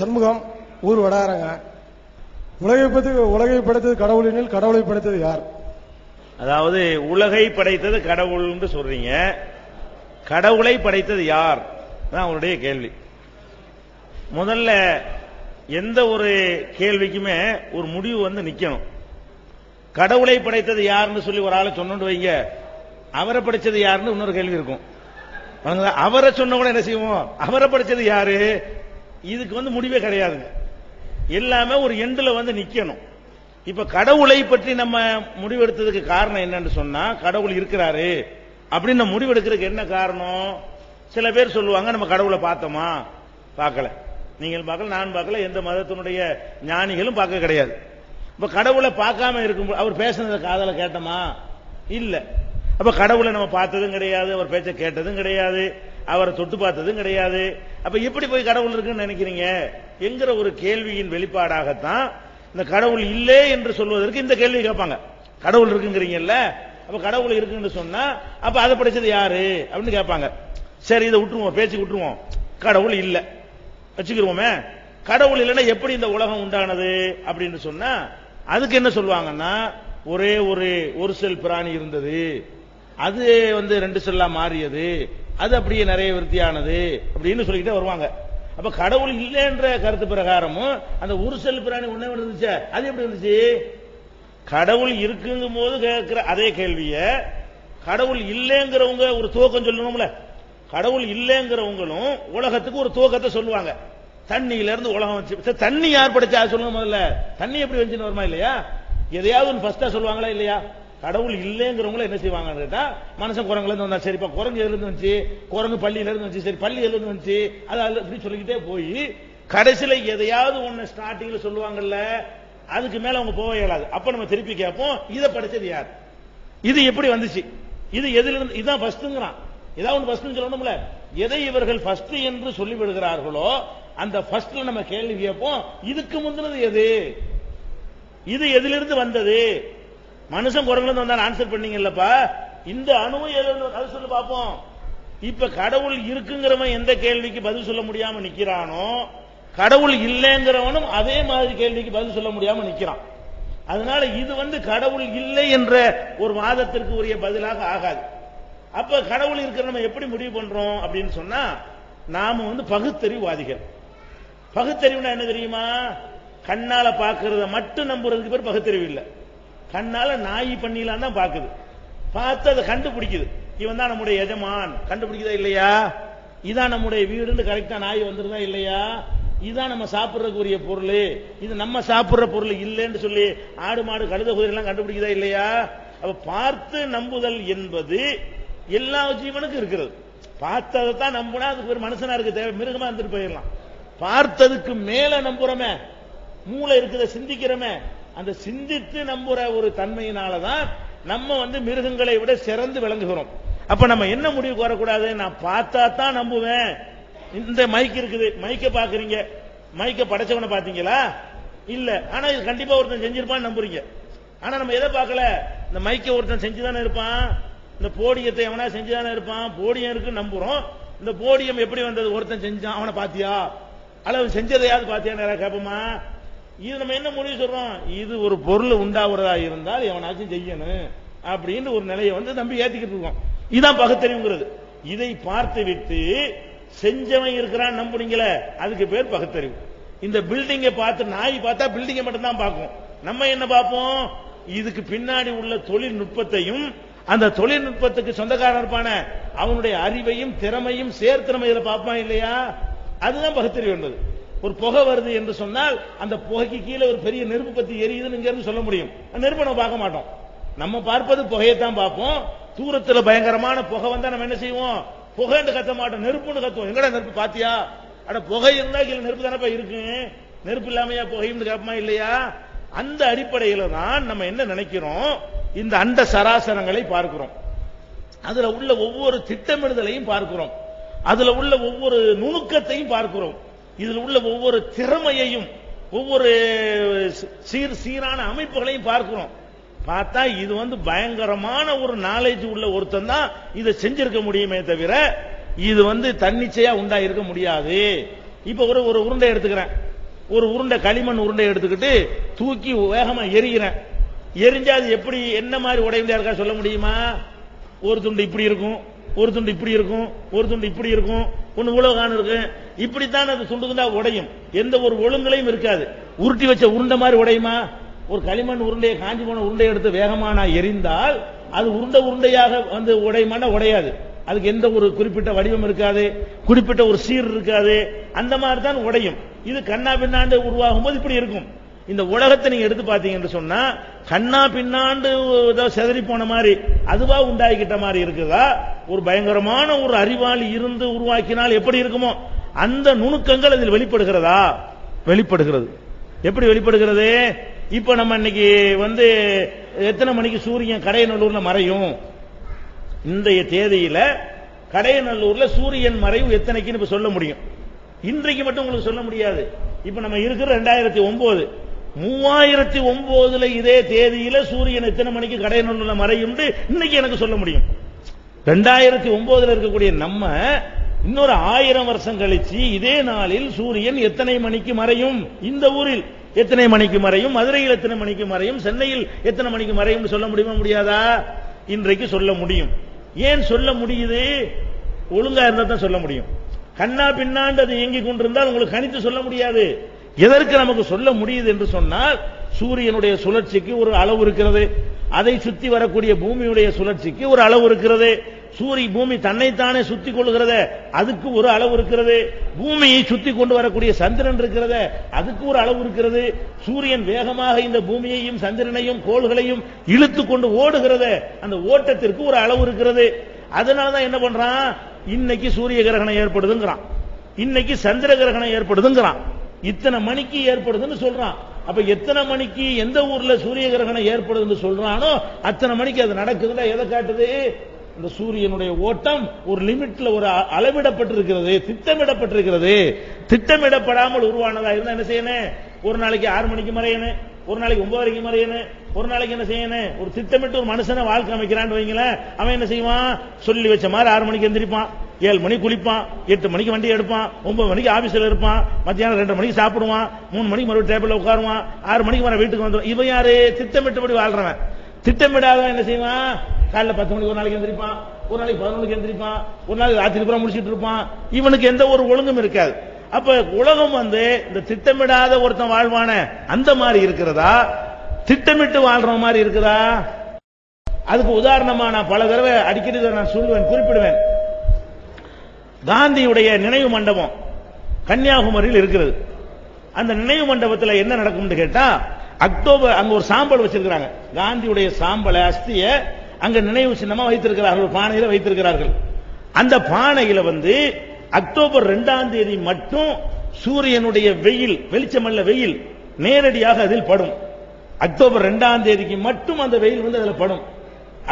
சண்முகம் ஊர் வடாரங்க. உலகை படைத்தது கடவுளினில் கடவுளை படைத்தது யார்? அதாவது உலகை படைத்தது கடவுள் என்று சொல்றீங்க, கடவுளை படைத்தது யார் தான் அவருடைய கேள்வி. முதல்ல எந்த ஒரு கேள்விக்குமே ஒரு முடிவு வந்து நிக்கணும். கடவுளை படைத்தது யாருன்னு சொல்லி ஒரு ஆளை சொன்னு வைங்க, அவரை படைச்சது யாருன்னு இன்னொரு கேள்வி இருக்கும். அவரை சொன்ன கூட என்ன செய்வோம், அவரை படைச்சது யாரு, இதுக்கு வந்து முடிவே கிடையாதுங்க. எல்லாமே ஒரு எண்டுல வந்து நிக்கணும். இப்ப கடவுளை பற்றி நம்ம முடிவெடுத்ததுக்கு காரணம் என்னன்னு சொன்னா, கடவுள் இருக்கிறாரு அப்படின்னு முடிவெடுக்கிறதுக்கு என்ன காரணம்? சில பேர் சொல்லுவாங்க நம்ம கடவுளை பார்த்தோமா, பார்க்கல, நீங்கள் பார்க்கல, நான் பார்க்கல, எந்த மதத்தினுடைய ஞானிகளும் பார்க்க கிடையாது. இப்ப கடவுளை பார்க்காம இருக்கும், அவர் பேசுனதை காதல கேட்டோமா, இல்ல. அப்ப கடவுளை நம்ம பார்த்ததும் கிடையாது, அவர் பேச்ச கேட்டதும் கிடையாது, அவரை தொட்டு பார்த்ததும் கிடையாது. அப்ப எப்படி போய் கடவுள் இருக்குன்னு நினைக்கிறீங்க என்கிற ஒரு கேள்வியின் வெளிப்பாடாகத்தான் இந்த கடவுள் இல்லை என்று சொல்வதற்கு இந்த கேள்வி கேட்பாங்க. கடவுள் இருக்குங்கிறீங்கல்ல, அப்ப கடவுள் இருக்குன்னு சொன்னா அப்ப அதை படைச்சது யாரு அப்படின்னு கேட்பாங்க. சரி, இதை விட்டுருவோம், பேச்சு விட்டுருவோம், கடவுள் இல்ல வச்சுக்கிருவோமே. கடவுள் இல்லைன்னா எப்படி இந்த உலகம் உண்டானது அப்படின்னு சொன்னா அதுக்கு என்ன சொல்லுவாங்கன்னா, ஒரே ஒரு செல் பிராணி இருந்தது, அது வந்து 2 செல்லா மாறியது, அது அப்படியே நிறைய விருத்தியானது அப்படின்னு சொல்லிக்கிட்டே வருவாங்க. அப்ப கடவுள் இல்லைன்ற கருத்து பிரகாரமும் அந்த ஒரு செல் பிராணி ஒண்ணே இருந்துச்சு, அது எப்படி இருந்துச்சு? கடவுள் இருக்குங்கும் போது கேட்கிற அதே கேள்விய கடவுள் இல்லைங்கிறவங்க ஒரு துவக்கம் சொல்லணும்ல. கடவுள் இல்லைங்கிறவங்களும் உலகத்துக்கு ஒரு துவக்கத்தை சொல்லுவாங்க. தண்ணியில இருந்து உலகம் வச்சு, தண்ணி யார் படைச்சா சொல்லுங்க முதல்ல. தண்ணி எப்படி வந்துச்சுன்னு வருமா இல்லையா? எதையாவது ஃபர்ஸ்டா சொல்லுவாங்களா இல்லையா? கடவுள் இல்லைங்கிறவங்கள என்ன செய்வாங்கன்னு கேட்டா, மனுஷன் குரங்குல இருந்து வந்தா, சரிப்பா குரங்கு எதுல இருந்து வந்துச்சு, குரங்கு பள்ளியில இருந்து வந்துச்சு, சரி பள்ளி எதுல இருந்து வந்துச்சு, அது இப்படி சொல்லிக்கிட்டே போய் கடைசியில எதையாவது ஒண்ணு ஸ்டார்டிங்ல சொல்லுவாங்கல்ல, அதுக்கு மேல அவங்க போக இயலாது. அப்ப நம்ம திருப்பி கேட்போம், இதை படைச்சது யார், இது எப்படி வந்துச்சு, இது எதுல இருந்து, இதுதான் ஃபர்ஸ்ட்ங்கிறான். ஏதாவது ஒன்று ஃபர்ஸ்ட் சொல்லணும்ல. எதை இவர்கள் ஃபர்ஸ்ட் என்று சொல்லி விடுகிறார்களோ அந்த ஃபர்ஸ்ட்ல நம்ம கேள்வி கேட்போம், இதுக்கு முந்தினது எது, இது எதிலிருந்து வந்தது? மனுஷன் குரங்குல இருந்து வந்தா ஆன்சர் பண்ணீங்கல்லப்பா, இந்த அணுவை அது சொல்லி பார்ப்போம். இப்ப கடவுள் இருக்குங்கிறவன் எந்த கேள்விக்கு பதில் சொல்ல முடியாம நிக்கிறானோ, கடவுள் இல்லைங்கிறவனும் அதே மாதிரி கேள்விக்கு பதில் சொல்ல முடியாம நிக்கிறான். அதனால இது வந்து கடவுள் இல்லை என்ற ஒரு வாதத்திற்கு உரிய பதிலாக ஆகாது. அப்ப கடவுள் இருக்கிற நம்ம எப்படி முடிவு பண்றோம் அப்படின்னு சொன்னா, நாம வந்து பகுத்தறிவுவாதிகள். பகுத்தறிவுனா என்ன தெரியுமா? கண்ணால பாக்குறத மட்டும் நம்புறதுக்கு பேர் பகுத்தறிவு இல்ல. கண்ணால நாய் பண்ணிலாம் தான் பாக்குது, பார்த்து அதை கண்டுபிடிக்குது. இவன் தான் நம்முடைய எஜமான், கண்டுபிடிக்குதா இல்லையா? இதான் நம்முடைய வீடுன்னு கரெக்டா நாய் வந்துருதா இல்லையா? இதான் நம்ம சாப்பிடறதுக்குரிய பொருள், இது நம்ம சாப்பிடுற பொருள் இல்லைன்னு சொல்லி ஆடு மாடு கழுத குதிரை எல்லாம் கண்டுபிடிக்குதா இல்லையா? அப்ப பார்த்து நம்புதல் என்பது எல்லா ஜீவனுக்கும் இருக்கிறது. பார்த்ததை தான் நம்புனா அதுக்கு ஒரு மனுஷனா இருக்கு தேவை, மிருகமா இருந்துட்டு போயிடலாம். பார்த்ததுக்கு மேல நம்புறமே, மூளை இருக்கிறத சிந்திக்கிறோமே, அந்த சிந்தித்து நம்புற ஒரு தன்மையினாலதான் நம்ம வந்து மிருகங்களை விட சிறந்து விளங்குகிறோம். அப்ப நம்ம என்ன முடிவுக்கு வரக்கூடாது, நான் பார்த்தா தான் நம்புவேன். இந்த மைக் இருக்குது, மைக்க பாக்குறீங்க, மைக்க படைச்சவனை பாத்தீங்களா? இல்ல. ஆனா இது கண்டிப்பா ஒருத்தன் செஞ்சிருப்பான்னு நம்புறீங்க. ஆனா நம்ம எதை பார்க்கல, இந்த மைக்க ஒருத்தன் செஞ்சுதானே இருப்பான், இந்த போடியத்தை எவனா செஞ்சுதானே இருப்பான், போடியம் இருக்கு நம்புறோம். இந்த போடியம் எப்படி வந்தது, ஒருத்தன் செஞ்சான், அவனை பாத்தியா, அல்லது செஞ்சதையாவது பாத்தியா கேப்போமா? இது நம்ம என்ன முடிவு சொல்றோம், இது ஒரு பொருள் உண்டாகிறதா இருந்தால் எவனாச்சும் செய்யணும் அப்படின்னு ஒரு நிலையை வந்து நம்பி ஏத்திக்கிட்டு இருக்கோம். இதுதான் பகுத்தறிவுங்கிறது. இதை பார்த்து விட்டு செஞ்சவன் இருக்கிறான் நம்புனீங்களே, அதுக்கு பேர் பகுத்தறிவு. இந்த பில்டிங்கை பார்த்து, நாய் பார்த்தா பில்டிங்கை மட்டும் தான் பார்க்கும், நம்ம என்ன பார்ப்போம், இதுக்கு பின்னாடி உள்ள தொழில்நுட்பத்தையும் அந்த தொழில்நுட்பத்துக்கு சொந்தக்காரன் இருப்பான அவனுடைய அறிவையும் திறமையும் சேர்த்து நம்ம இதில் பார்ப்பான் இல்லையா? அதுதான் பகுத்தறிவு என்பது. ஒரு புகை வருது என்று சொன்னால் அந்த புகைக்கு கீழே ஒரு பெரிய நெருப்பு பத்தி எரியுதுன்னு இங்க இருந்து சொல்ல முடியும். நெருப்பை நம்ம பார்க்க மாட்டோம், நம்ம பார்ப்பது புகையைத்தான் பார்ப்போம். தூரத்துல பயங்கரமான புகை வந்தா நம்ம என்ன செய்வோம், புகைன்னு கத்த மாட்டோம், நெருப்புன்னு கத்துவோம். எங்கடா நெருப்பு பாத்தியா, அட புகை இருந்தா கீழே நெருப்பு தானப்பா இருக்கு, நெருப்பு இல்லாமையா புகைன்னு கேட்பமா இல்லையா? அந்த அடிப்படையில தான் நம்ம என்ன நினைக்கிறோம், இந்த அண்ட சராசரங்களை பார்க்கிறோம், அதுல உள்ள ஒவ்வொரு திட்டமிடுதலையும் பார்க்கிறோம், அதுல உள்ள ஒவ்வொரு நுணுக்கத்தையும் பார்க்கிறோம், இதில் உள்ள ஒவ்வொரு திறமையையும் ஒவ்வொரு சீரான அமைப்புகளையும் பார்க்கிறோம். பார்த்தா இது வந்து பயங்கரமான ஒரு நாலேஜ் உள்ள ஒருத்தன் தான் இதை செஞ்சிருக்க முடியுமே தவிர இது வந்து தன்னிச்சையா உண்டாயிருக்க முடியாது. இப்ப ஒரு உருண்டை எடுத்துக்கிறேன், ஒரு உருண்டை களிமண் உருண்டை எடுத்துக்கிட்டு தூக்கி வேகமா எரிகிறேன். எரிஞ்சா அது எப்படி என்ன மாதிரி உடையும் யாருக்கா சொல்ல முடியுமா? ஒரு துண்டு இப்படி இருக்கும், ஒரு துண்டு இப்படி இருக்கும், ஒரு துண்டு இப்படி இருக்கும், ஒன்னு உலகான இருக்கு. இப்படித்தான் அது துண்டு துண்டா உடையும். எந்த ஒரு ஒழுங்கலையும் இருக்காது. உருட்டி வச்ச உருண்டை மாதிரி உடையுமா? ஒரு களிமண் உருண்டையை காஞ்சி போன உருண்டையை எடுத்து வேகமா நான் எரிந்தால் அது உருண்டையாக வந்து உடையுமானா உடையாது. அதுக்கு எந்த ஒரு குறிப்பிட்ட வடிவம் இருக்காது, குறிப்பிட்ட ஒரு சீர் இருக்காது. அந்த மாதிரி தான் உடையும். இது கண்ணா பின்னாண்டு உருவாகும் போது இப்படி இருக்கும். இந்த உலகத்தை நீங்க எடுத்து பாத்தீங்கன்னு சொன்னா கண்ணா பின்னாண்டு செதறி போன மாதிரி அதுவா உண்டாக்கிட்ட மாதிரி இருக்குதா? ஒரு பயங்கரமான ஒரு அறிவாளி இருந்து உருவாக்கினால் எப்படி இருக்குமோ அந்த நுணுக்கங்கள் அதில் வெளிப்படுகிறதா? வெளிப்படுகிறது. எப்படி வெளிப்படுகிறது? இப்ப நம்ம இன்னைக்கு வந்து எத்தனை மணிக்கு சூரியன் கடையநல்லூர்ல மறையும்? இன்றைய தேதியில கடையநல்லூர்ல சூரியன் மறைவு எத்தனைக்குன்னு இப்ப சொல்ல முடியும். இன்றைக்கு மட்டும் உங்களுக்கு சொல்ல முடியாது. இப்ப நம்ம இருக்கிற 2009, 3009 இதே தேதியில சூரியன் எத்தனை மணிக்கு கடையநல்லூர்ல மறையும் இன்னைக்கு எனக்கு சொல்ல முடியும். 2009 இருக்கக்கூடிய நம்ம இன்னொரு 1000 வருஷம் கழிச்சு இதே நாளில் சூரியன் எத்தனை மணிக்கு மறையும், இந்த ஊரில் எத்தனை மணிக்கு மறையும், மதுரையில் எத்தனை மணிக்கு மறையும், சென்னையில் எத்தனை மணிக்கு மறையும் சொல்ல முடியுமா? முடியாதா? இன்றைக்கு சொல்ல முடியும். ஏன் சொல்ல முடியுது? ஒழுங்கா இருந்தா தான் சொல்ல முடியும். கண்ணா பின்னாண்டு அது இயங்கிக் கொண்டிருந்தால் உங்களுக்கு கணித்து சொல்ல முடியாது. எதற்கு நமக்கு சொல்ல முடியுது என்று சொன்னால் சூரியனுடைய சுழற்சிக்கு ஒரு அளவு இருக்கிறது, அதை சுத்தி வரக்கூடிய பூமியுடைய சுழற்சிக்கு ஒரு அளவு இருக்கிறது, பூமி தன்னைத்தானே சுத்தி கொள்ளுகிறது அதுக்கு ஒரு அளவு இருக்கிறது, பூமியை சுத்தி கொண்டு வரக்கூடிய சந்திரன் இருக்கிறது அதுக்கு ஒரு அளவு இருக்கிறது, சூரியன் வேகமாக இந்த பூமியையும் சந்திரனையும் கோள்களையும் இழுத்து கொண்டு ஓடுகிறது அந்த ஓட்டத்திற்கு ஒரு அளவு இருக்கிறது. அதனாலதான் என்ன பண்றான், இன்னைக்கு சூரிய கிரகணம் ஏற்படுதுங்கிறான், இன்னைக்கு சந்திர கிரகணம் ஏற்படுதுங்கிறான், இத்தனை மணிக்கு ஏற்படுதுன்னு சொல்றான். அப்ப எத்தனை மணிக்கு எந்த ஊர்ல சூரிய கிரகணம் ஏற்படுதுன்னு சொல்றானோ அத்தனை மணிக்கு அது நடக்குதுன்னா எதை காட்டுது? இந்த சூரியனுடைய ஓட்டம் ஒரு லிமிட்ல ஒரு அளவிடப்பட்டிருக்கிறது, திட்டமிடப்பட்டிருக்கிறது. திட்டமிடப்படாமல் உருவானதா இருந்தா என்ன செய்யணும்? ஒரு நாளைக்கு 6 மணிக்கு மறையணும், ஒரு நாளைக்கு 9 வரைக்கும் மறையணும், ஒரு நாளைக்கு என்ன செய்யணும்? ஒரு திட்டமிட்டு ஒரு மனுஷனை வாழ்க்கை அமைக்கிறான்னு வைங்களேன், அவன் என்ன செய்வான்? சொல்லி வச்ச மாதிரி 6 மணிக்கு எந்திரிப்பான், 7 மணிக்கு குளிப்பான், 8 மணிக்கு வண்டி எடுப்பான், 9 மணிக்கு ஆபீஸ்ல இருப்பான், மத்தியானம் 2 மணிக்கு சாப்பிடுவான், 3 மணிக்கு மறுபடியும் டேபிள்ல உட்காருவான், 6 மணிக்கு வர வீட்டுக்கு வந்துடும். இவன் யாரு? திட்டமிட்டபடி வாழ்றவன். திட்டமிடாதவன் என்ன செய்வான்? காலைல 10 மணிக்கு ஒரு நாளைக்கு எந்திரிப்பான், ஒரு நாளைக்கு 11 மணிக்கு எந்திரிப்பான், ஒரு நாளைக்கு ராத்திரி பூரா முடிச்சிட்டு இருப்பான். இவனுக்கு எந்த ஒரு ஒழுங்கும் இருக்காது. அப்ப உலகம் வந்து இந்த திட்டமிடாத ஒருத்தன் வாழ்வான அந்த மாதிரி இருக்கிறதா, திட்டமிட்டு வாழ்ற மாதிரி இருக்குதா? அதுக்கு உதாரணமா நான் பல தடவை அடிக்கடி நான் சொல்லுவேன், குறிப்பிடுவேன். காந்தியுடைய நினைவு மண்டபம் கன்னியாகுமரியில் இருக்கிறது. அந்த நினைவு மண்டபத்தில் என்ன நடக்கும் கேட்டா, அக்டோபர் அங்க ஒரு சாம்பல் வச்சிருக்கிறாங்க, காந்தியுடைய சாம்பலை அஸ்திய அங்க நினைவு சின்னமா வைத்திருக்கிறார்கள், பானையில வைத்திருக்கிறார்கள். அந்த பானையில வந்து அக்டோபர் 2ஆம் தேதி மட்டும் சூரியனுடைய வெயில், வெளிச்சமல்ல வெயில் நேரடியாக அதில் படும். அக்டோபர் 2ஆம் தேதிக்கு மட்டும் அந்த வெயில் வந்து அதில் படும்.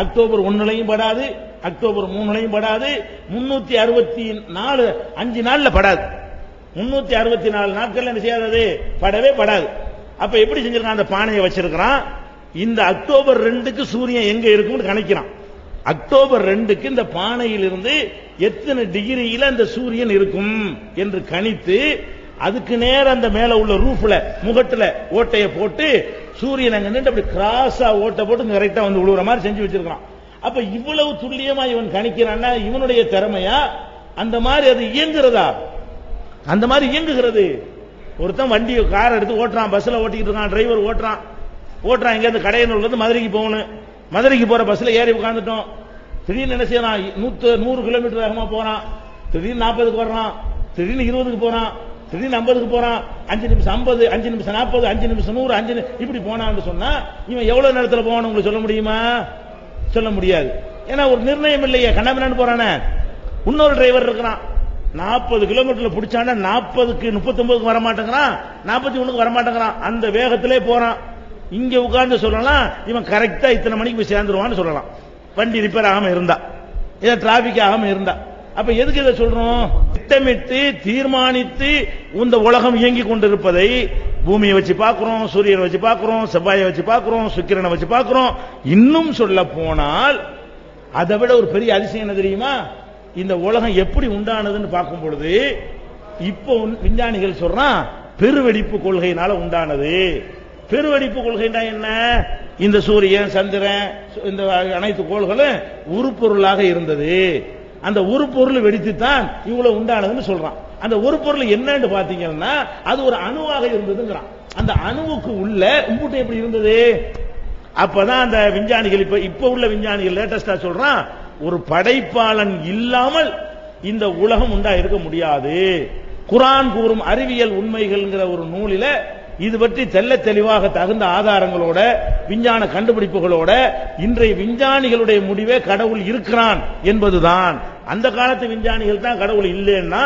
அக்டோபர் 1லையும் படாது, அக்டோபர் 3லையும் படாது, 364 5 நாள்ல படாது. 364 நாட்கள் என்ன செய்யாது, படவே படாது. அப்ப எப்படி செஞ்சிருக்கான்? அந்த பானையை வச்சிருக்கிறான். இந்த அக்டோபர் 2க்கு சூரியன் எங்க இருக்கும்னு கணக்கிறான். அக்டோபர் 2க்கு இந்த பானையில் இருந்து எத்தனை டிகிரியில அந்த சூரியன் இருக்கும் என்று கணித்து அதுக்கு நேரம் அந்த மேல உள்ள ரூஃப்ல முகட்டுல ஓட்டையை போட்டு சூரியன் அங்க நின்று அப்படி கிராஸா ஓட்டை போட்டு கரெக்டா வந்து விழுவுற மாதிரி செஞ்சு வச்சிருக்கான். அப்ப இவ்வளவு துல்லியமா இவன் கணிக்கிறான்னா இவனுடைய திறமையா? அந்த மாதிரி அது இயங்குறதா? அந்த மாதிரி இயங்குகிறது. ஒருத்தன் வண்டி கார் எடுத்து ஓட்டுறான், பஸ்ல ஓட்டிக்கிட்டு இருக்கான், டிரைவர் ஓட்டுறான், இங்க இருந்து கடையனூர்ல இருந்து மதுரைக்கு போகணும். மதுரைக்கு போற பஸ்ல ஏறி உட்கார்ந்துட்டோம். திடீர்னு என்ன செய்யறான்? 100 கிலோமீட்டர் வேகமா போறான், திடீர்னு 40க்கு வர்றான், திடீர்னு 20க்கு போறான், திடீர்னு 50க்கு போறான், 5 நிமிஷம் 50, 5 நிமிஷம் 40, 5 நிமிஷம் 100, 5 இப்படி போனான்னு சொன்னா இவன் எவ்வளவு நேரத்தில் போவான்னு உங்களுக்கு சொல்ல முடியுமா? சொல்ல முடியாது. ஏன்னா ஒரு நிர்ணயம் இல்லையே, கண்ணாபின்னு போறானே. இன்னொரு டிரைவர் இருக்கிறான், 40 கிலோமீட்டர்ல பிடிச்சானா 40க்கு 39க்கு வர மாட்டேங்கிறான், 41க்கு வர மாட்டேங்கிறான், அந்த வேகத்திலே போறான். இங்க உட்கார்ந்து சொல்லலாம் இவன் கரெக்டா இத்தனை மணிக்கு போய் சேர்ந்துருவான்னு சொல்லலாம், வண்டி ரிப்பேர் ஆகாம இருந்தா, இதை டிராபிக் ஆகாம இருந்தா. அப்ப எதுக்கு இதை சொல்றோம்? திட்டமிட்டு தீர்மானித்து இந்த உலகம் இயங்கி கொண்டிருப்பதை பூமியை வச்சு பார்க்கிறோம், சூரியனை வச்சு பார்க்கிறோம், செவ்வாயை வச்சு பார்க்கிறோம், சுக்கிரனை வச்சு பார்க்கிறோம். இன்னும் சொல்ல போனால் அதை விட ஒரு பெரிய அதிசயம் என்ன தெரியுமா? இந்த உலகம் எப்படி உண்டானதுன்னு பார்க்கும் பொழுது இப்போ விஞ்ஞானிகள் சொல்றான் பெருவெடிப்பு கொள்கையினால உண்டானது. பெருவெடிப்பு கொள்கைனா என்ன? இந்த சூரியன், சந்திரன், இந்த அனைத்து கோள்களும் உருப்பொருளாக இருந்தது. அந்த உருப்பொருள் வெடித்துத்தான் இவ்வளவு உண்டானதுன்னு சொல்றான். அந்த உருப்பொருள் என்னன்னு பாத்தீங்கன்னா அது ஒரு அணுவாக இருந்ததுங்கிறான். அந்த அணுவுக்கு உள்ள உம்புட்டு எப்படி இருந்தது? அப்பதான் அந்த விஞ்ஞானிகள் இப்ப உள்ள விஞ்ஞானிகள் லேட்டஸ்டா சொல்றான், ஒரு படைப்பாளன் இல்லாமல் இந்த உலகம் உண்டா இருக்க முடியாது. குர்ஆன் கூறும் அறிவியல் உண்மைகள்ங்கிற ஒரு நூலில இது பற்றி தெல்ல தெளிவாக தகுந்த ஆதாரங்களோட விஞ்ஞான கண்டுபிடிப்புகளோட இன்றைய விஞ்ஞானிகளுடைய முடிவே கடவுள் இருக்கிறான் என்பதுதான். அந்த காலத்து விஞ்ஞானிகள் தான் கடவுள் இல்லைன்னா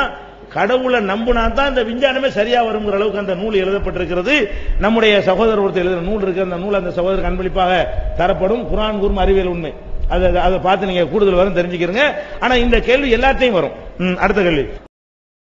கடவுளை நம்பினா தான் இந்த விஞ்ஞானமே சரியா வருங்கிற அளவுக்கு அந்த நூல் எழுதப்பட்டிருக்கிறது. நம்முடைய சகோதரர் ஒருத்தர் எழுதின நூல் இருக்கு. அந்த நூல் அந்த சகோதரருக்கு அன்பளிப்பாக தரப்படும். குர்ஆன் கூறும் அறிவியல் உண்மை. அதை பார்த்து நீங்க கூடுதல் வரும் தெரிஞ்சுக்கிறீங்க. ஆனா இந்த கேள்வி எல்லாத்தையும் வரும். அடுத்த கேள்வி.